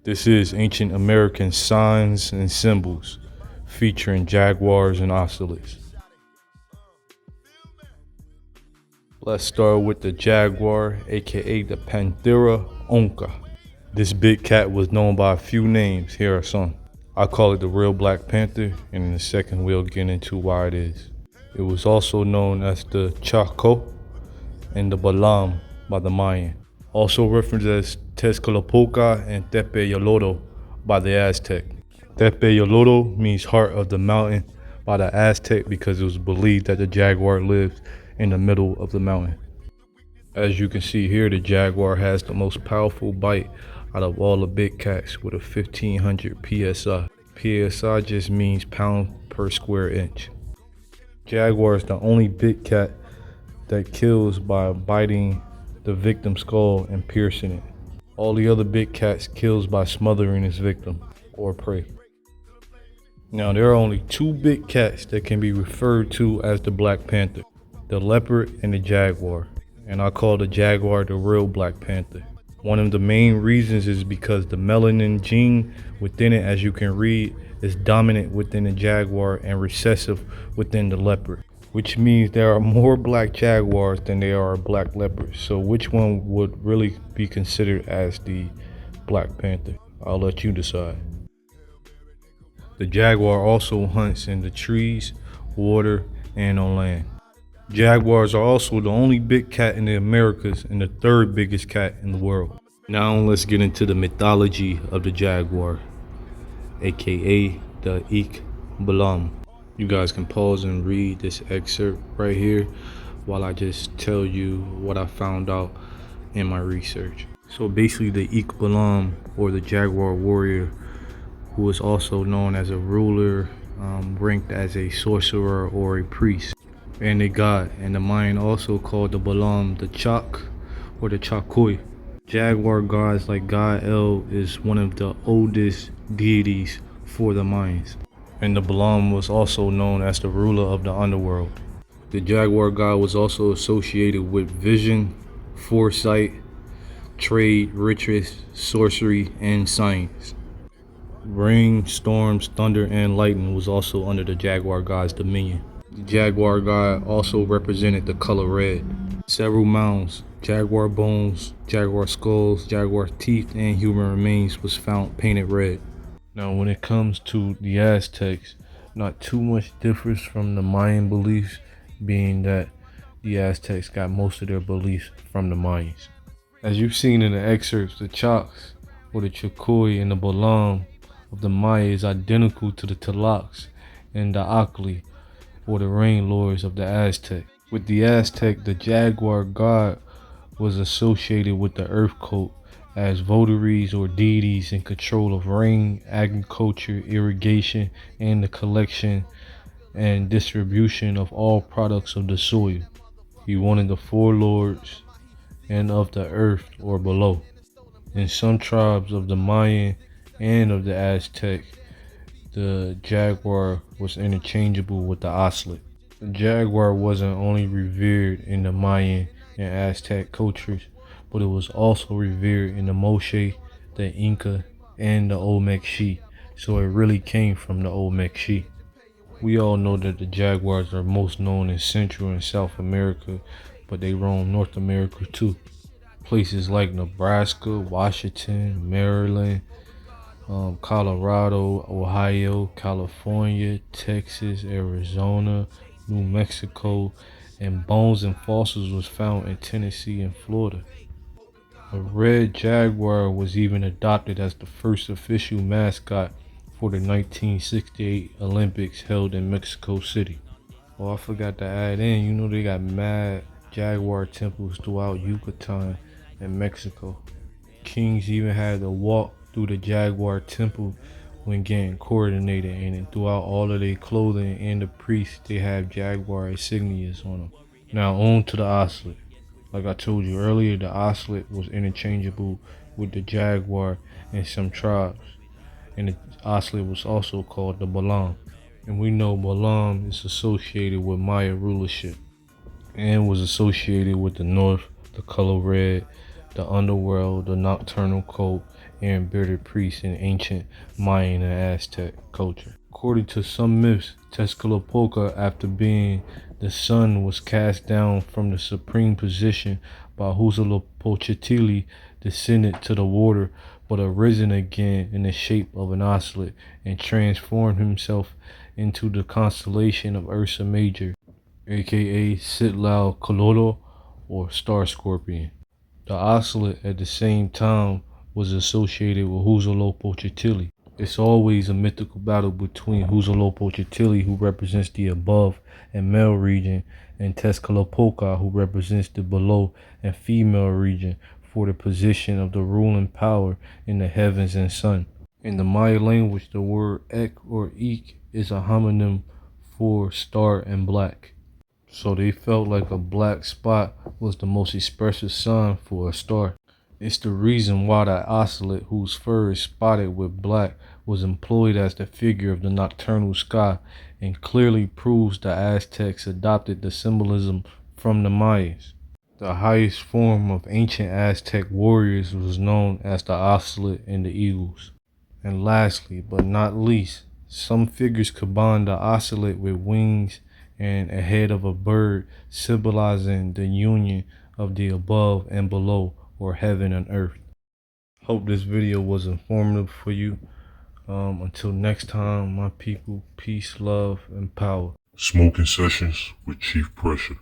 This is ancient American signs and symbols featuring jaguars and ocelots. Let's start with the jaguar, aka the Panthera onca. This big cat was known by a few names. Here are some. I call it the real Black Panther, and in a second we'll get into why it is. It was also known as the Chaco and the Balam by the Mayan. Also referenced as Tezcatlipoca and Tepe by the Aztec. Tepe means heart of the mountain by the Aztec because it was believed that the jaguar lived in the middle of the mountain. As you can see here, the jaguar has the most powerful bite out of all the big cats with a 1500 psi. Psi just means pound per square inch. Jaguar is the only big cat that kills by biting the victim's skull and piercing it. All the other big cats kills by smothering its victim or prey. Now there are only two big cats that can be referred to as the Black Panther, the leopard and the jaguar, and I call the jaguar the real Black Panther. One of the main reasons is because the melanin gene within it, as you can read, is dominant within the jaguar and recessive within the leopard, which means there are more black jaguars than there are black leopards. So which one would really be considered as the Black Panther? I'll let you decide. The jaguar also hunts in the trees, water, and on land. Jaguars are also the only big cat in the Americas and the third biggest cat in the world. Now let's get into the mythology of the jaguar, aka the Ik Balam. You guys can pause and read this excerpt right here while I just tell you what I found out in my research. So basically the Ik Balam, or the jaguar warrior, who is also known as a ruler, ranked as a sorcerer or a priest, and a god, and the Mayan also called the Balam the Chak or the Chakoi. Jaguar gods like God El is one of the oldest deities for the Mayans, and the Balam was also known as the ruler of the underworld. The jaguar god was also associated with vision, foresight, trade, riches, sorcery, and science. Rain, storms, thunder, and lightning was also under the jaguar god's dominion. The jaguar god also represented the color red. Several mounds, jaguar bones, jaguar skulls, jaguar teeth, and human remains was found painted red. Now when it comes to the Aztecs, not too much differs from the Mayan beliefs, being that the Aztecs got most of their beliefs from the Mayans. As you've seen in the excerpts, the Chaks or the Chakoi and the Balam of the Maya is identical to the Tlalocs and the Akli, or the rain lords of the Aztec. With the Aztec, the jaguar god was associated with the earth cult as votaries or deities in control of rain, agriculture, irrigation, and the collection and distribution of all products of the soil. He wanted the four lords and of the earth or below. In some tribes of the Mayan and of the Aztec, the jaguar was interchangeable with the ocelot. The jaguar wasn't only revered in the Mayan and Aztec cultures, but it was also revered in the Moche, the Inca, and the Olmec She, so it really came from the Olmec She. We all know that the jaguars are most known in Central and South America, but they roam North America too. Places like Nebraska, Washington, Maryland, Colorado, Ohio, California, Texas, Arizona, New Mexico, and bones and fossils was found in Tennessee and Florida. A red jaguar was even adopted as the first official mascot for the 1968 Olympics held in Mexico City. Oh, I forgot to add in, they got mad jaguar temples throughout Yucatan and Mexico. Kings even had to walk through the jaguar temple when getting coordinated, and throughout all of their clothing and the priests, they have jaguar insignias on them. Now on to the ocelot. Like I told you earlier, the ocelot was interchangeable with the jaguar in some tribes, and the ocelot was also called the Balam. And we know Balam is associated with Maya rulership and was associated with the north, the color red, the underworld, the nocturnal cult, and bearded priests in ancient Mayan and Aztec culture. According to some myths, Tezcatlipoca, after being the sun, was cast down from the supreme position by Huitzilopochtli, descended to the water, but arisen again in the shape of an ocelot and transformed himself into the constellation of Ursa Major, aka Citlalcololo or Star Scorpion. The ocelot at the same time was associated with Huitzilopochtli. It's always a mythical battle between Huitzilopochtli, who represents the above and male region, and Tezcatlipoca, who represents the below and female region, for the position of the ruling power in the heavens and sun. In the Maya language, the word ek or ik is a homonym for star and black. So they felt like a black spot was the most expressive sign for a star. It's the reason why the ocelot, whose fur is spotted with black, was employed as the figure of the nocturnal sky, and clearly proves the Aztecs adopted the symbolism from the Mayas. The highest form of ancient Aztec warriors was known as the ocelot and the eagles. And lastly, but not least, some figures combine the ocelot with wings and a head of a bird, symbolizing the union of the above and below, or heaven and earth. Hope this video was informative for you. Until next time, my people, peace, love, and power. Smoking Sessions with Chief Pressure.